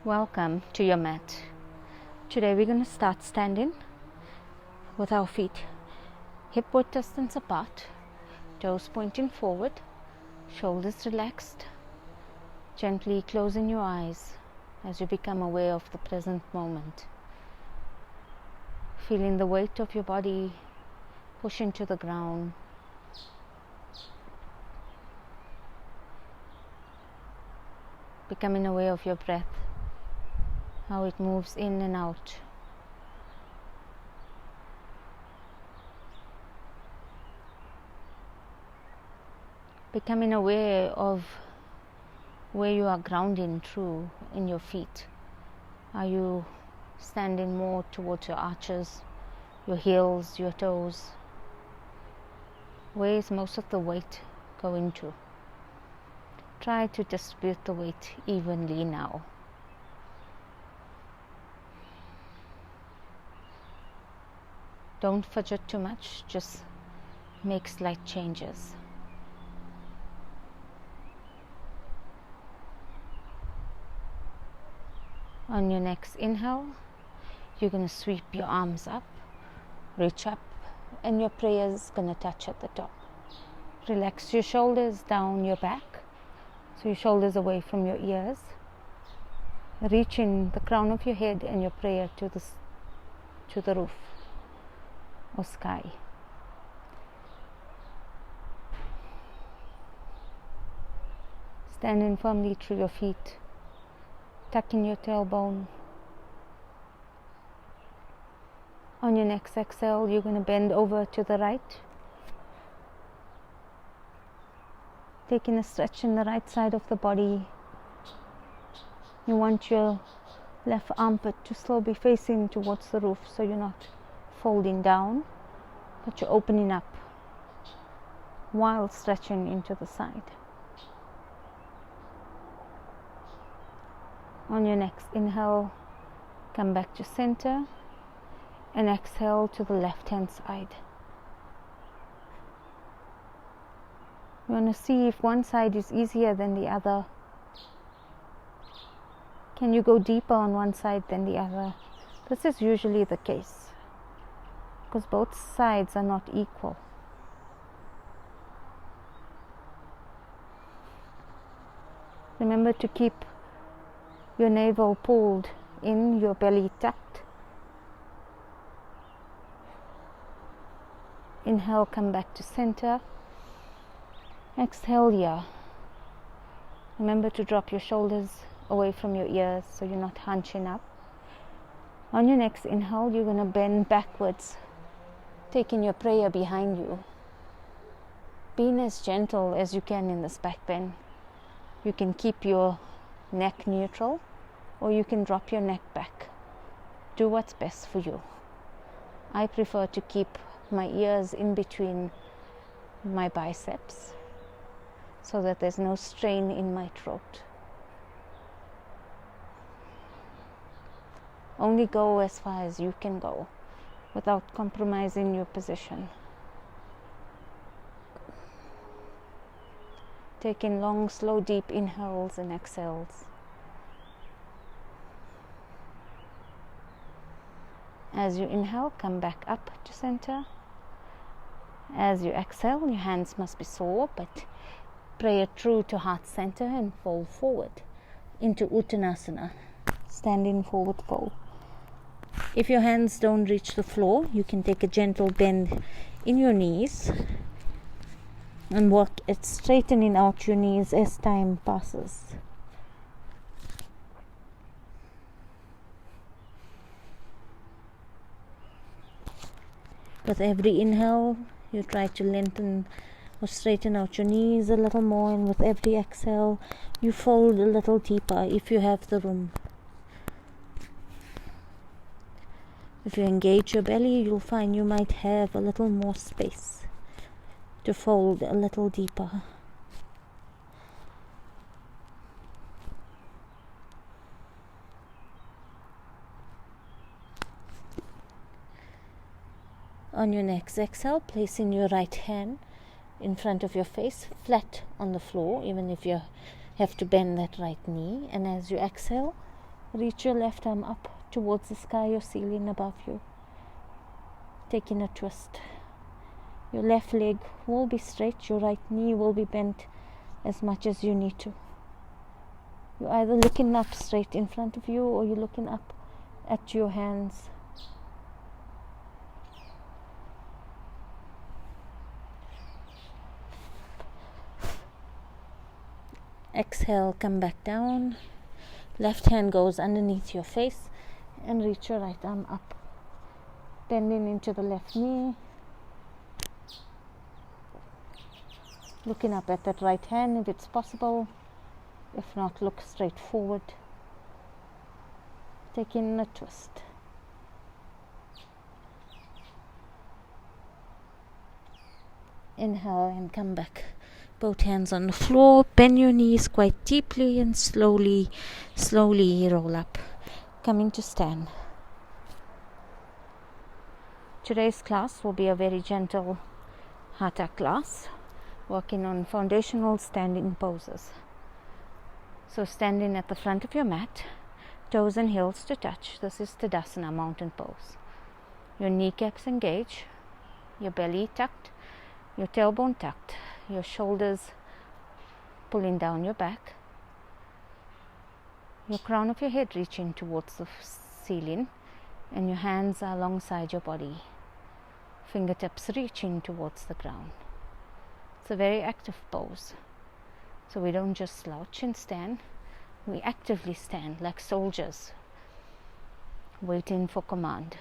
Welcome to your mat. Today we're going to start standing with our feet hip width distance apart, toes pointing forward, shoulders relaxed, gently closing your eyes as you become aware of the present moment. Feeling the weight of your body push into the ground. Becoming aware of your breath, how it moves in and out. Becoming aware of where you are grounding through in your feet. Are you standing more towards your arches, your heels, your toes? Where is most of the weight going to? Try to distribute the weight evenly now. Don't fidget too much, just make slight changes. On your next inhale, you're going to sweep your arms up, reach up, and your prayer is going to touch at the top. Relax your shoulders down your back, so your shoulders away from your ears. Reaching the crown of your head and your prayer to the roof or sky. Standing firmly through your feet, tucking your tailbone. On your next exhale, you're going to bend over to the right, taking a stretch in the right side of the body. You want your left armpit to still be facing towards the roof, so you're not folding down, but you're opening up while stretching into the side. On your next inhale, come back to center and exhale to the left hand side. You want to see if one side is easier than the other. Can you go deeper on one side than the other? This is usually the case because both sides are not equal. Remember to keep your navel pulled in, your belly tucked. Inhale, come back to center. Exhale here. Remember to drop your shoulders away from your ears so you're not hunching up. On your next inhale, you're going to bend backwards, taking your prayer behind you. Being as gentle as you can in this back bend. You can keep your neck neutral or you can drop your neck back. Do what's best for you. I prefer to keep my ears in between my biceps so that there's no strain in my throat. Only go as far as you can go without compromising your position. Taking long, slow, deep inhales and exhales. As you inhale, come back up to center. As you exhale, your hands must be sore, but pray it through to heart center and fold forward into Uttanasana, standing forward fold. If your hands don't reach the floor, you can take a gentle bend in your knees and work at straightening out your knees as time passes. With every inhale, you try to lengthen or straighten out your knees a little more, and with every exhale, you fold a little deeper if you have the room. If you engage your belly, you'll find you might have a little more space to fold a little deeper. On your next exhale, placing your right hand in front of your face, flat on the floor, even if you have to bend that right knee. And as you exhale, Reach your left arm up towards the sky or ceiling above you, taking a twist. Your left leg will be straight, your right knee will be bent as much as you need to. You're either looking up straight in front of you or you're looking up at your hands. Exhale, come back down. Left hand goes underneath your face and reach your right arm up, bending into the left knee. Looking up at that right hand if it's possible. If not, look straight forward. Taking a twist. Inhale and come back. Both hands on the floor. Bend your knees quite deeply and slowly roll up. Coming to stand. Today's class will be a very gentle Hatha class, working on foundational standing poses. So standing at the front of your mat, toes and heels to touch. This is Tadasana, mountain pose. Your kneecaps engaged, your belly tucked, your tailbone tucked, your shoulders pulling down your back, your crown of your head reaching towards the ceiling, and your hands are alongside your body, fingertips reaching towards the ground. It's a very active pose. So we don't just slouch and stand, we actively stand like soldiers, waiting for command.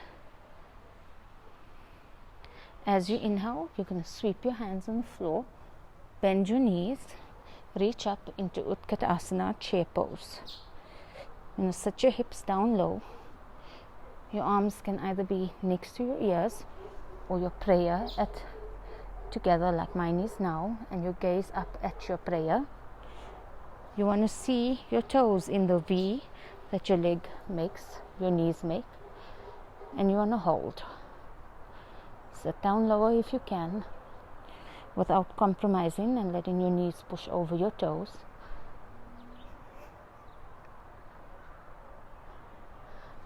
As you inhale, you're going to sweep your hands on the floor, bend your knees, reach up into Utkatasana, chair pose. You're going to set your hips down low. Your arms can either be next to your ears or your prayer together like mine is now, and you gaze up at your prayer. You want to see your toes in the V that your leg makes, your knees make, and you want to hold. Sit down lower if you can, without compromising and letting your knees push over your toes.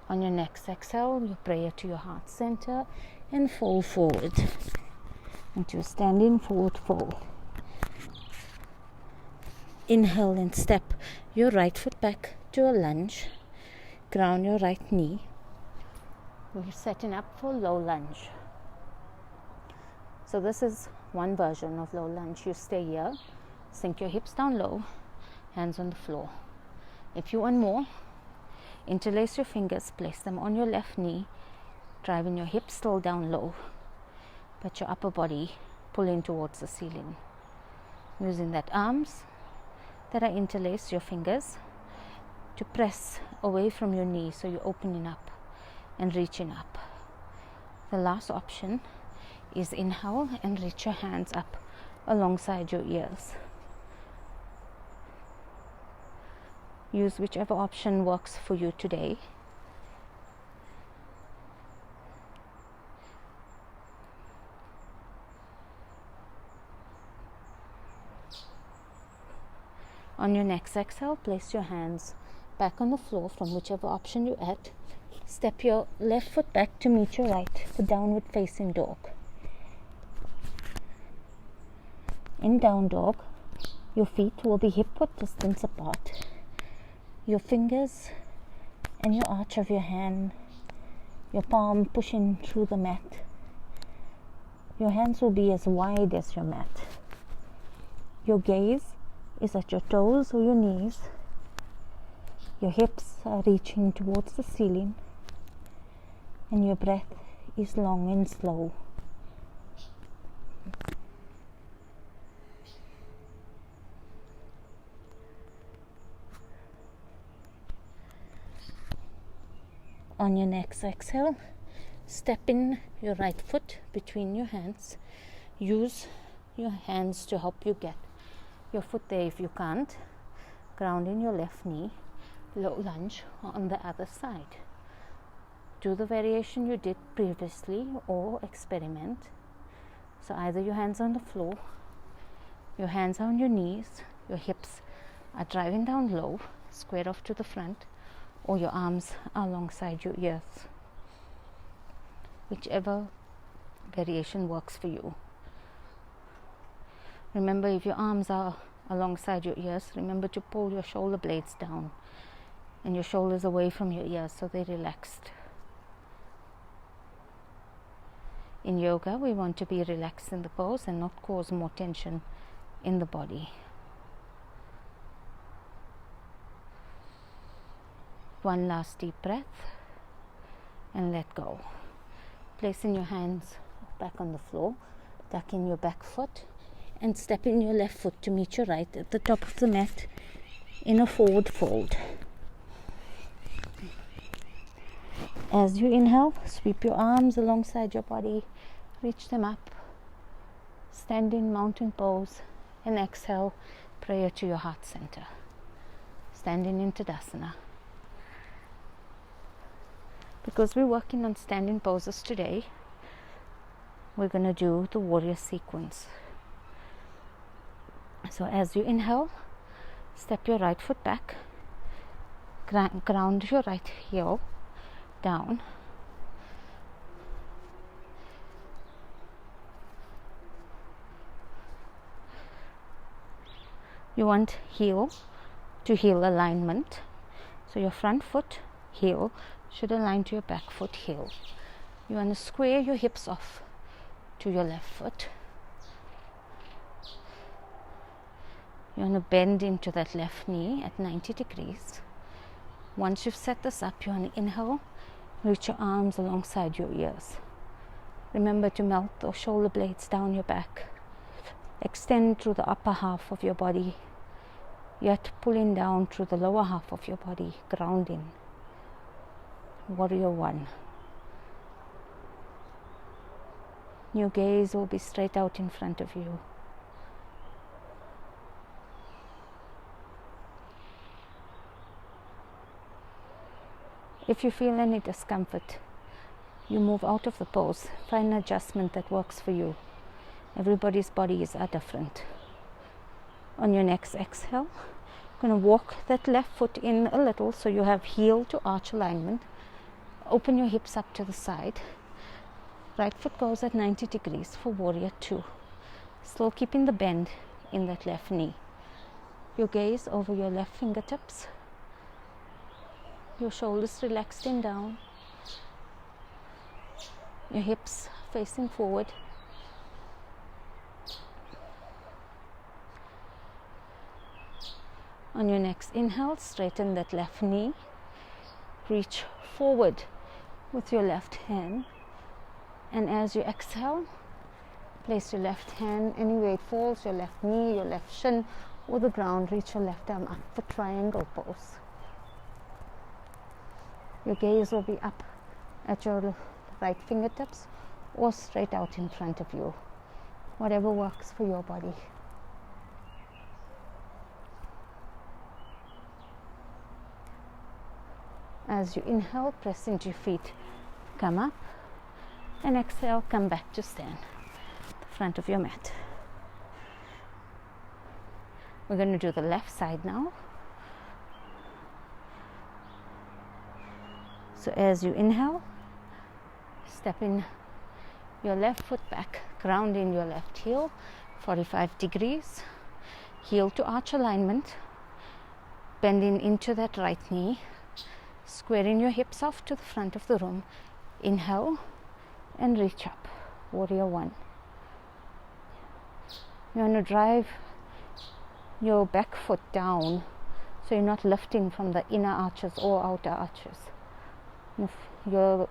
On your next exhale, you pray to your heart center and fold forward into a standing forward fold. Inhale and step your right foot back to a lunge. Ground your right knee. We're setting up for low lunge. So this is one version of low lunge. You stay here, sink your hips down low, hands on the floor. If you want more, interlace your fingers, place them on your left knee, driving your hips still down low, but your upper body pulling towards the ceiling. Using that arms that are interlaced, your fingers, to press away from your knee, so you're opening up and reaching up. The last option is inhale and reach your hands up alongside your ears. Use whichever option works for you today. On your next exhale, place your hands back on the floor from whichever option you're at. Step your left foot back to meet your right for downward facing dog. In down dog, your feet will be hip-width distance apart. Your fingers and your arch of your hand, your palm pushing through the mat. Your hands will be as wide as your mat. Your gaze is at your toes or your knees. Your hips are reaching towards the ceiling, and your breath is long and slow. On your next exhale, step in your right foot between your hands. Use your hands to help you get your foot there if you can't. Grounding your left knee, low lunge on the other side. Do the variation you did previously or experiment. So either your hands on the floor, your hands on your knees, your hips are driving down low, square off to the front, or your arms alongside your ears. Whichever variation works for you. Remember, if your arms are alongside your ears, remember to pull your shoulder blades down and your shoulders away from your ears so they're relaxed. In yoga, we want to be relaxed in the pose and not cause more tension in the body. One last deep breath and let go. Placing your hands back on the floor, tuck in your back foot and step in your left foot to meet your right at the top of the mat in a forward fold. As you inhale, sweep your arms alongside your body, reach them up, stand in mountain pose, and exhale, prayer to your heart center. Standing in Tadasana. Because we're working on standing poses today, we're going to do the warrior sequence. So as you inhale, step your right foot back, ground your right heel down. You want heel to heel alignment. So your front foot heel should align to your back foot heel. You want to square your hips off to your left foot. You want to bend into that left knee at 90 degrees. Once you've set this up, you want to inhale, reach your arms alongside your ears. Remember to melt those shoulder blades down your back. Extend through the upper half of your body, yet pulling down through the lower half of your body, grounding. Warrior One. Your gaze will be straight out in front of you. If you feel any discomfort, you move out of the pose. Find an adjustment that works for you. Everybody's bodies are different. On your next exhale, you're going to walk that left foot in a little so you have heel to arch alignment. Open your hips up to the side. Right foot goes at 90 degrees for Warrior Two. Still keeping the bend in that left knee. Your gaze over your left fingertips. Your shoulders relaxing down. Your hips facing forward. On your next inhale, straighten that left knee. Reach forward with your left hand. And as you exhale, place your left hand anywhere it falls, your left knee, your left shin, or the ground. Reach your left arm up for triangle pose. Your gaze will be up at your right fingertips or straight out in front of you. Whatever works for your body. As you inhale, press into your feet. Come up. And exhale, come back to stand at the front of your mat. We're going to do the left side now. So as you inhale, step in your left foot back, ground in your left heel, 45 degrees, heel to arch alignment, bending into that right knee, squaring your hips off to the front of the room. Inhale and reach up, Warrior One. You want to drive your back foot down so you're not lifting from the inner arches or outer arches. Your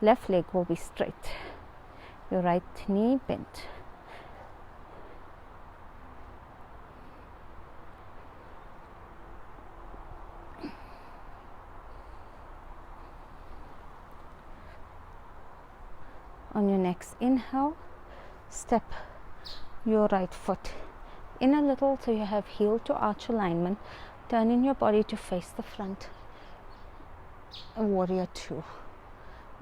left leg will be straight, your right knee bent. On your next inhale, step your right foot in a little so you have heel to arch alignment, turning your body to face the front. A Warrior Two.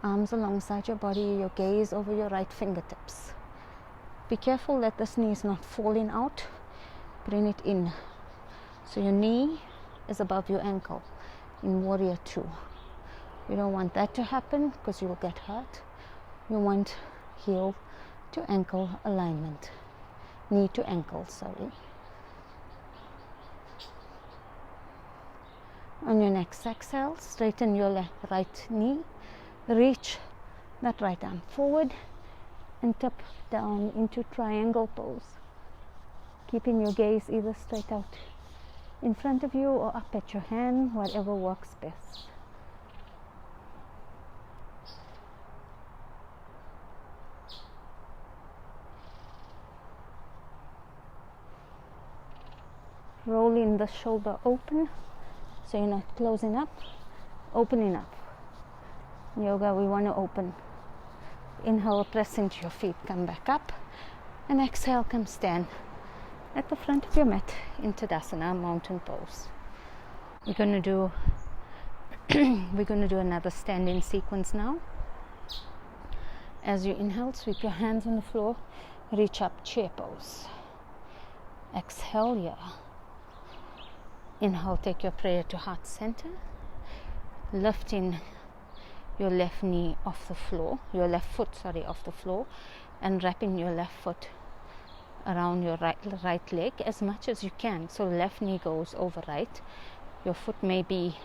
Arms alongside your body, your gaze over your right fingertips. Be careful that this knee is not falling out. Bring it in so your knee is above your ankle. in warrior 2. You don't want that to happen because you'll get hurt. You want heel to ankle alignment, knee to ankle, sorry. On your next exhale, straighten your right knee, reach that right arm forward and tap down into triangle pose, keeping your gaze either straight out in front of you or up at your hand, whatever works best. Rolling the shoulder open so you're not closing up, opening up. In yoga, we want to open. Inhale, press into your feet, come back up, and exhale, come stand at the front of your mat in Tadasana, mountain pose. We're going to do another standing sequence now. As you inhale, sweep your hands on the floor, reach up, chair pose. Exhale here. Inhale, take your prayer to heart center, lifting your left knee off the floor, your left foot, off the floor, and wrapping your left foot around your right leg as much as you can. So left knee goes over right. Your foot may be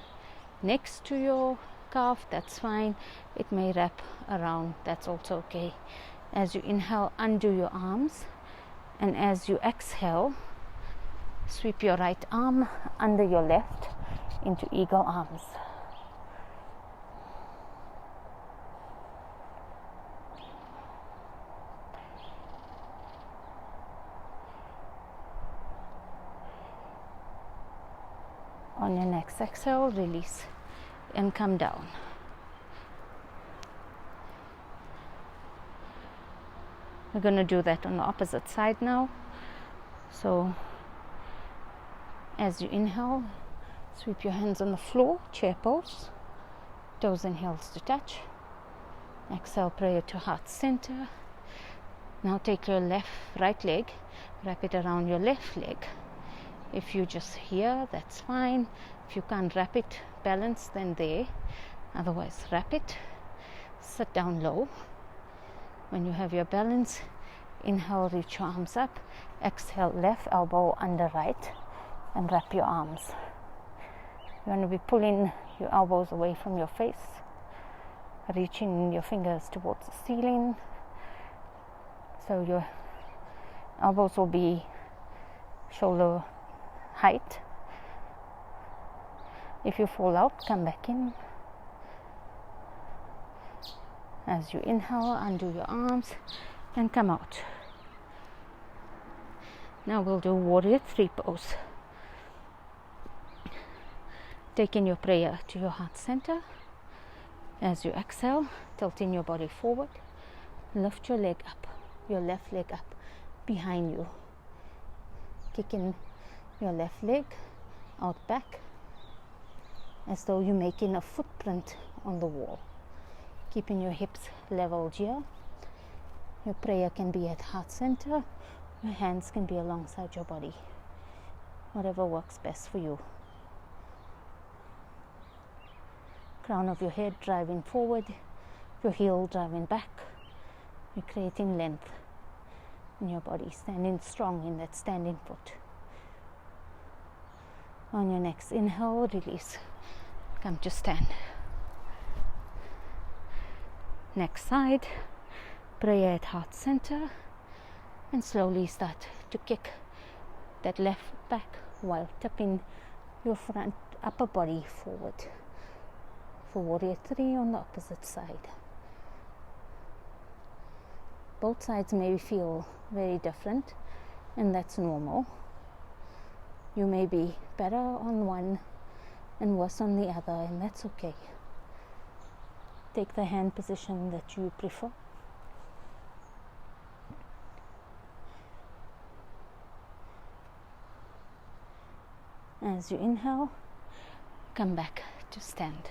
next to your calf, that's fine. It may wrap around, that's also okay. As you inhale, undo your arms, and as you exhale, sweep your right arm under your left into eagle arms. On your next exhale, release and come down. We're going to do that on the opposite side now. So as you inhale, sweep your hands on the floor, chair pose, toes and heels to touch. Exhale, prayer to heart center. Now take your right leg, wrap it around your left leg. If you just here, that's fine. If you can't wrap it, balance, then there. Otherwise, wrap it, sit down low. When you have your balance, inhale, reach your arms up. Exhale, left elbow under right, and wrap your arms. You want to be pulling your elbows away from your face, reaching your fingers towards the ceiling. So your elbows will be shoulder height. If you fall out, come back in. As you inhale, undo your arms and come out. Now we'll do warrior 3 pose. Taking your prayer to your heart center. As you exhale, tilting your body forward, lift your leg up, your left leg up behind you. Kicking your left leg out back as though you're making a footprint on the wall. Keeping your hips leveled here. Your prayer can be at heart center. Your hands can be alongside your body. Whatever works best for you. Crown of your head driving forward, your heel driving back. You're creating length in your body, standing strong in that standing foot. On your next inhale, release. Come to stand. Next side, prayer at heart center, and slowly start to kick that left back while tipping your front upper body forward. For warrior 3 on the opposite side. Both sides may feel very different, and that's normal. You may be better on one and worse on the other, and that's okay. Take the hand position that you prefer. As you inhale, come back to stand.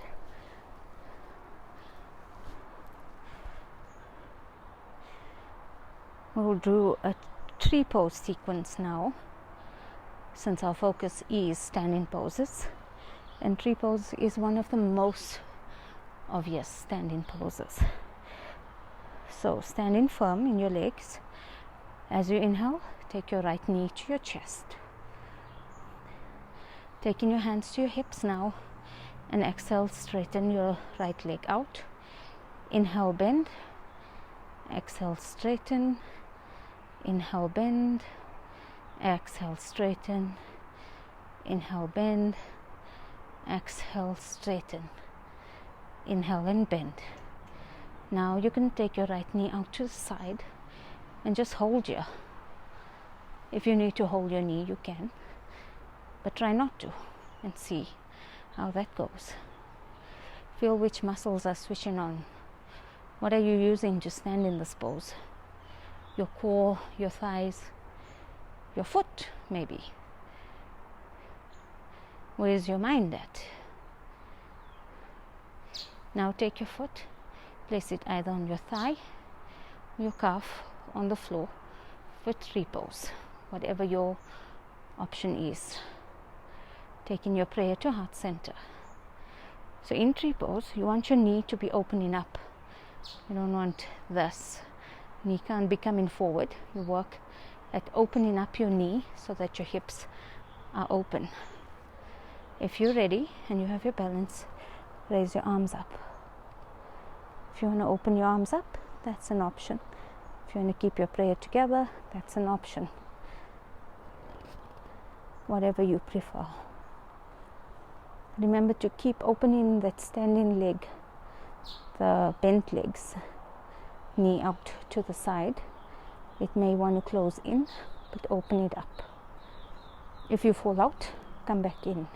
We'll do a 3 pose sequence now, since our focus is standing poses. And tree pose is one of the most obvious standing poses. So standing firm in your legs. As you inhale, take your right knee to your chest. Taking your hands to your hips now, and exhale, straighten your right leg out. Inhale, bend. Exhale, straighten. Inhale, bend. Exhale, straighten. Inhale, bend. Exhale, straighten. Inhale and bend. Now you can take your right knee out to the side and just hold your. If you need to hold your knee, you can, but try not to, and see how that goes. Feel which muscles are switching on. What are you using to stand in this pose? Your core, your thighs, your foot, maybe. Where is your mind at? Now take your foot, place it either on your thigh or your calf on the floor for tree pose, whatever your option is. Taking your prayer to heart center. So in tree pose, you want your knee to be opening up. You don't want this. Knee can't be coming forward. You work at opening up your knee so that your hips are open. If you're ready and you have your balance, raise your arms up. If you want to open your arms up, that's an option. If you want to keep your prayer together, that's an option. Whatever you prefer. Remember to keep opening that standing leg, the bent legs, knee out to the side. It may want to close in, but open it up. If you fall out, come back in.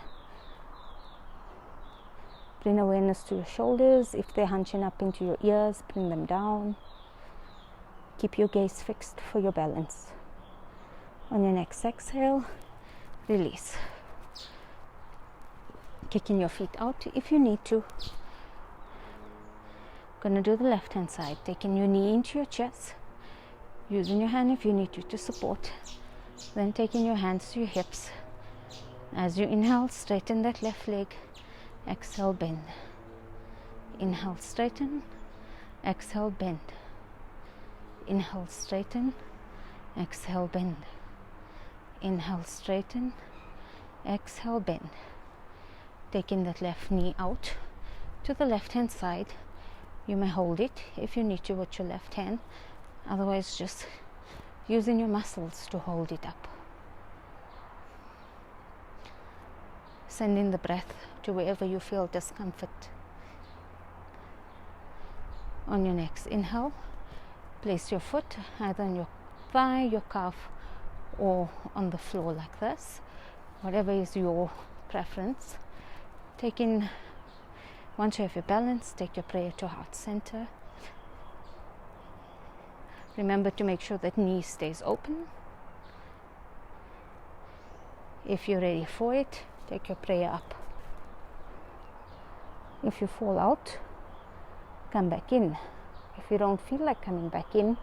Bring awareness to your shoulders. If they're hunching up into your ears, bring them down. Keep your gaze fixed for your balance. On your next exhale, release. Kicking your feet out if you need to. Gonna do the left hand side. Taking your knee into your chest. Using your hand if you need to support. Then taking your hands to your hips. As you inhale, straighten that left leg. Exhale, bend. Inhale, straighten. Exhale, bend. Inhale, straighten. Exhale, bend. Inhale, straighten. Exhale, bend. Taking that left knee out to the left hand side. You may hold it if you need to with your left hand. Otherwise, just using your muscles to hold it up. Sending the breath to wherever you feel discomfort. On your next inhale, place your foot either on your thigh, your calf, or on the floor like this, whatever is your preference. Once you have your balance, take your prayer to heart center. Remember to make sure that knee stays open. If you're ready for it, take your prayer up. If you fall out, come back in. If you don't feel like coming back in,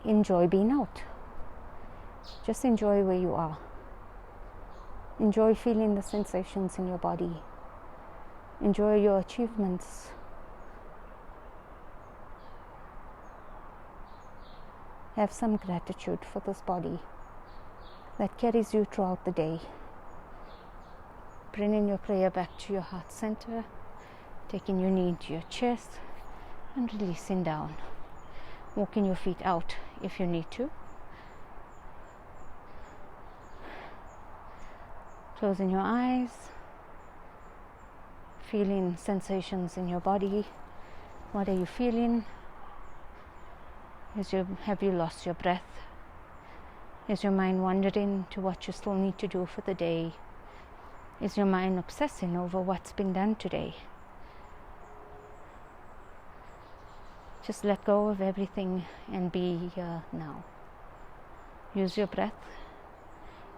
enjoy being out. Just enjoy where you are. Enjoy feeling the sensations in your body. Enjoy your achievements. Have some gratitude for this body that carries you throughout the day. Bringing your prayer back to your heart center, taking your knee into your chest and releasing down. Walking your feet out if you need to. Closing your eyes, feeling sensations in your body. What are you feeling? Have you lost your breath? Is your mind wandering to what you still need to do for the day? Is your mind obsessing over what's been done today? Just let go of everything and be here now. Use your breath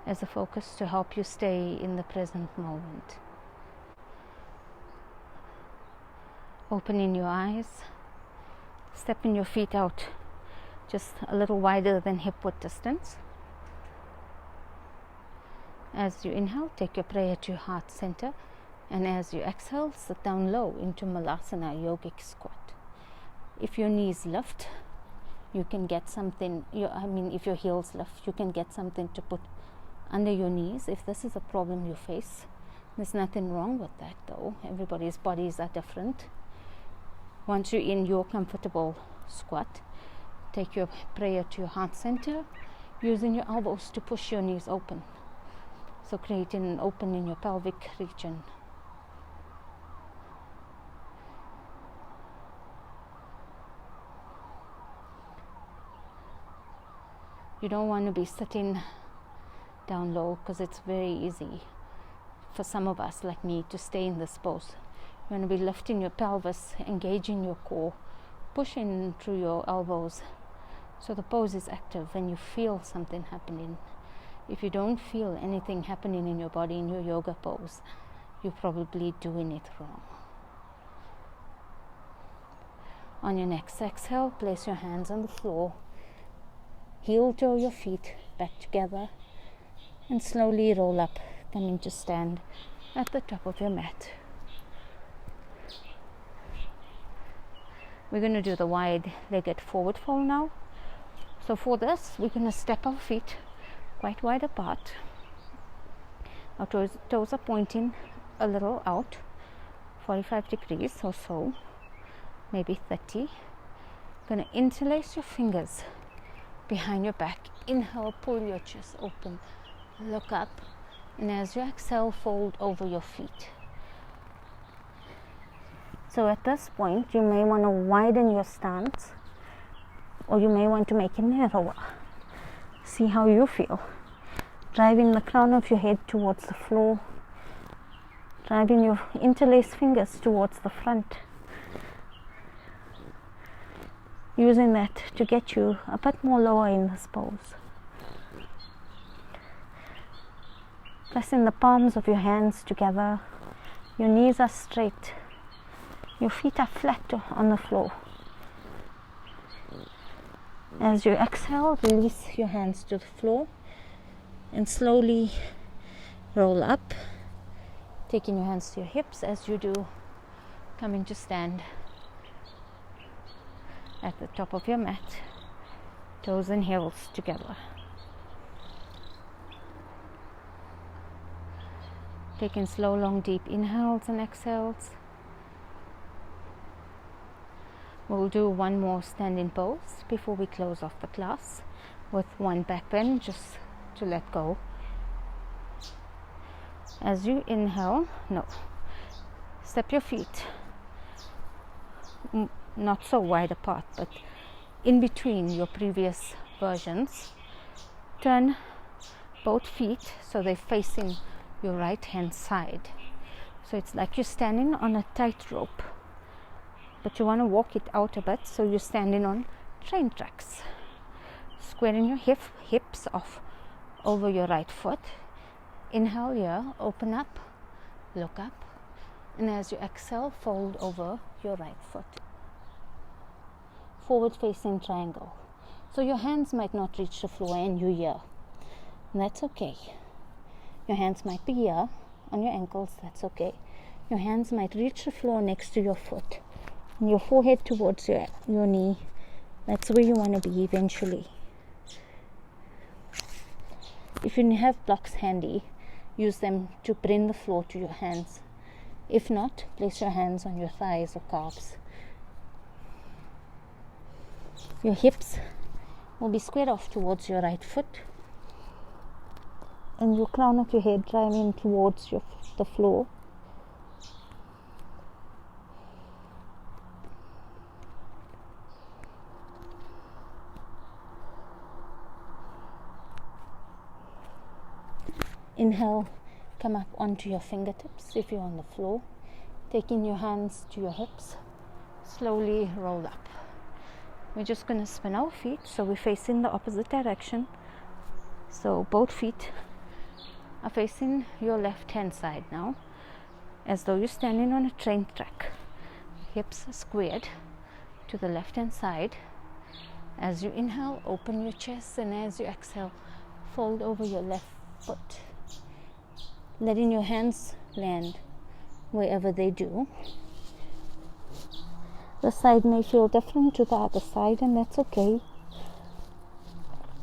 as a focus to help you stay in the present moment. Opening your eyes, stepping your feet out just a little wider than hip width distance. As you inhale, take your prayer to your heart center. And as you exhale, sit down low into Malasana yogic squat. If your knees lift, you can get something, if your heels lift, you can get something to put under your knees. If this is a problem you face, there's nothing wrong with that though. Everybody's bodies are different. Once you're in your comfortable squat, take your prayer to your heart center, using your elbows to push your knees open. So creating an open in your pelvic region. You don't want to be sitting down low because it's very easy for some of us like me to stay in this pose. You want to be lifting your pelvis, engaging your core, pushing through your elbows so the pose is active and you feel something happening. If you don't feel anything happening in your body in your yoga pose, you're probably doing it wrong. On your next exhale, place your hands on the floor, heel toe your feet back together, and slowly roll up, coming to stand at the top of your mat. We're going to do the wide-legged forward fold now. So for this, we're going to step our feet quite wide apart. Our toes are pointing a little out, 45 degrees or so, maybe 30. Going to interlace your fingers behind your back. Inhale, pull your chest open, look up, and as you exhale, fold over your feet. So at this point, you may want to widen your stance, or you may want to make it narrower. See how you feel. Driving the crown of your head towards the floor, driving your interlaced fingers towards the front, using that to get you a bit more lower in this pose. Pressing the palms of your hands together, your knees are straight, your feet are flat on the floor. As you exhale, release your hands to the floor and slowly roll up, taking your hands to your hips. As you do, coming to stand at the top of your mat, toes and heels together. Taking slow, long, deep inhales and exhales. We'll do one more standing pose before we close off the class with one back bend, just to let go. As you inhale, step your feet not so wide apart, but in between your previous versions. Turn both feet so they're facing your right hand side. So it's like you're standing on a tightrope, but you want to walk it out a bit, so you're standing on train tracks. Squaring your hips off over your right foot. Inhale here, open up, look up, and as you exhale, fold over your right foot. Forward facing triangle. So your hands might not reach the floor and you're here. And that's okay. Your hands might be here on your ankles, that's okay. Your hands might reach the floor next to your foot. And your forehead towards your knee. That's where you want to be eventually. If you have blocks handy, use them to bring the floor to your hands. If not, place your hands on your thighs or calves. Your hips will be squared off towards your right foot, and your crown of your head driving towards the floor. Inhale, come up onto your fingertips if you're on the floor, taking your hands to your hips, slowly roll up. We're just going to spin our feet so we're facing the opposite direction. So both feet are facing your left hand side now, as though you're standing on a train track. Hips are squared to the left hand side. As you inhale, open your chest, and as you exhale, fold over your left foot, letting your hands land wherever they do. The side may feel different to the other side, and that's okay.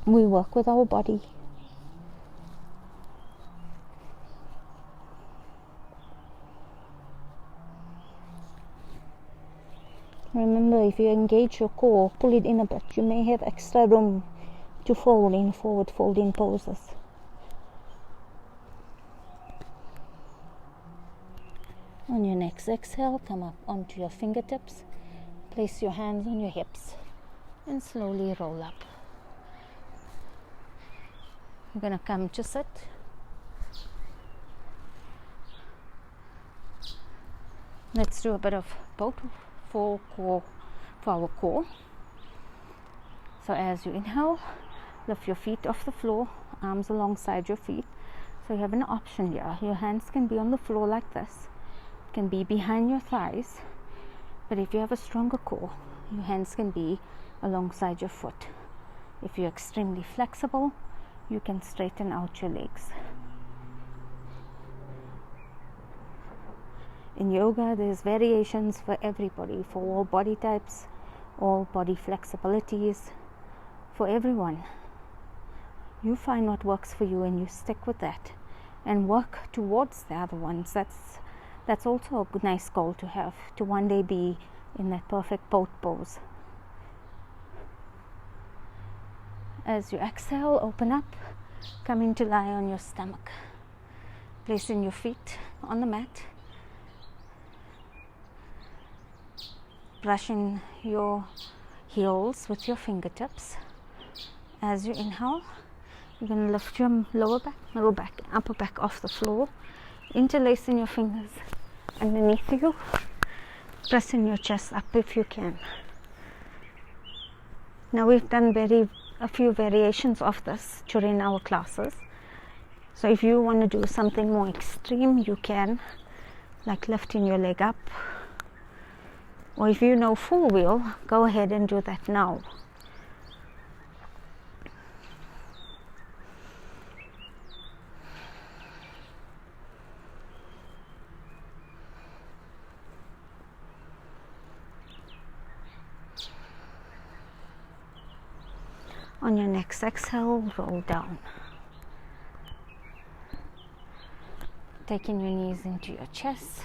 We work with our body. Remember, if you engage your core, pull it in a bit, you may have extra room to fold in forward folding poses. On your next exhale, come up onto your fingertips, place your hands on your hips, and slowly roll up. You're going to come to sit. Let's do a bit of both for our core. So as you inhale, lift your feet off the floor, arms alongside your feet. So you have an option here. Your hands can be on the floor like this, can be behind your thighs, but if you have a stronger core, your hands can be alongside your foot. If you're extremely flexible, you can straighten out your legs. In yoga, there's variations for everybody, for all body types, all body flexibilities, for everyone. You find what works for you and you stick with that and work towards the other ones. That's also a nice goal to have, to one day be in that perfect boat pose. As you exhale, open up, coming to lie on your stomach. Placing your feet on the mat. Brushing your heels with your fingertips. As you inhale, you're going to lift your lower back, middle back, upper back off the floor, interlacing your fingers underneath you, pressing your chest up if you can. Now we've done a few variations of this during our classes. So if you want to do something more extreme, you can, like lifting your leg up. Or if you know full wheel, go ahead and do that now. On your next exhale, roll down. Taking your knees into your chest.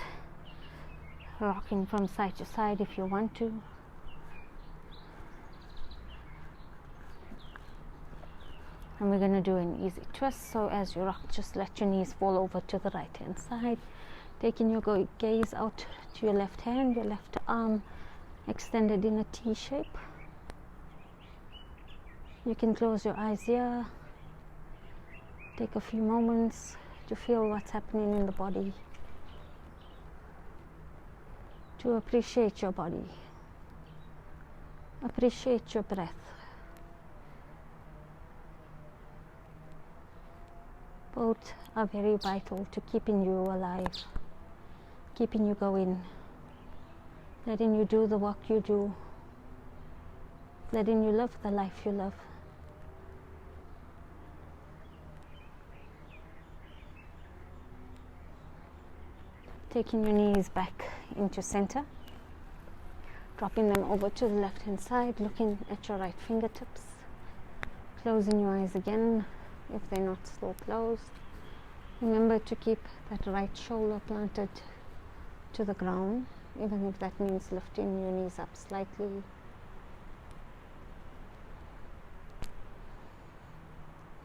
Rocking from side to side if you want to. And we're going to do an easy twist. So as you rock, just let your knees fall over to the right hand side. Taking your gaze out to your left hand, your left arm extended in a T shape. You can close your eyes here. Take a few moments to feel what's happening in the body. To appreciate your body. Appreciate your breath. Both are very vital to keeping you alive, keeping you going, letting you do the work you do, letting you live the life you live. Taking your knees back into center, dropping them over to the left hand side, looking at your right fingertips, closing your eyes again if they're not still closed. Remember to keep that right shoulder planted to the ground, even if that means lifting your knees up slightly.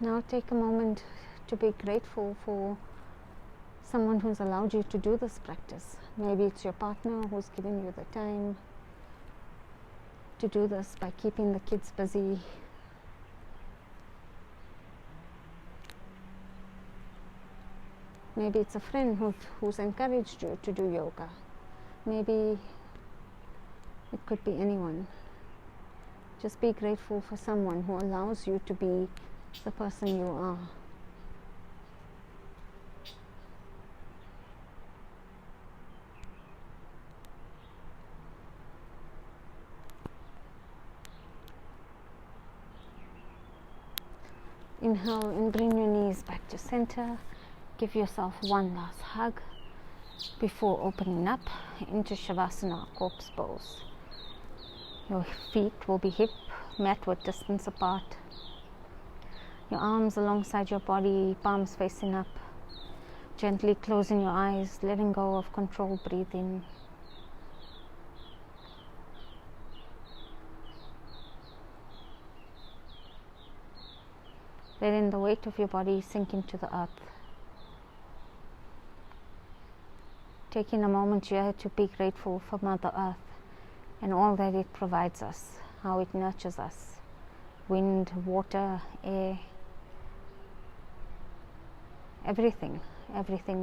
Now take a moment to be grateful for someone who's allowed you to do this practice. Maybe it's your partner who's giving you the time to do this by keeping the kids busy. Maybe it's a friend who's encouraged you to do yoga. Maybe it could be anyone. Just be grateful for someone who allows you to be the person you are. Inhale and bring your knees back to center. Give yourself one last hug before opening up into Shavasana, corpse pose. Your feet will be hip mat width distance apart. Your arms alongside your body, palms facing up. Gently closing your eyes, letting go of controlled breathing. Letting the weight of your body sink into the earth. Taking a moment here to be grateful for Mother Earth and all that it provides us, how it nurtures us. Wind, water, air, everything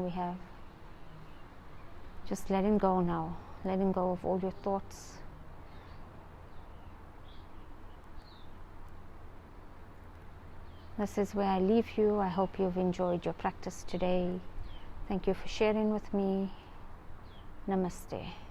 we have. Just letting go now, letting go of all your thoughts. This is where I leave you. I hope you've enjoyed your practice today. Thank you for sharing with me. Namaste.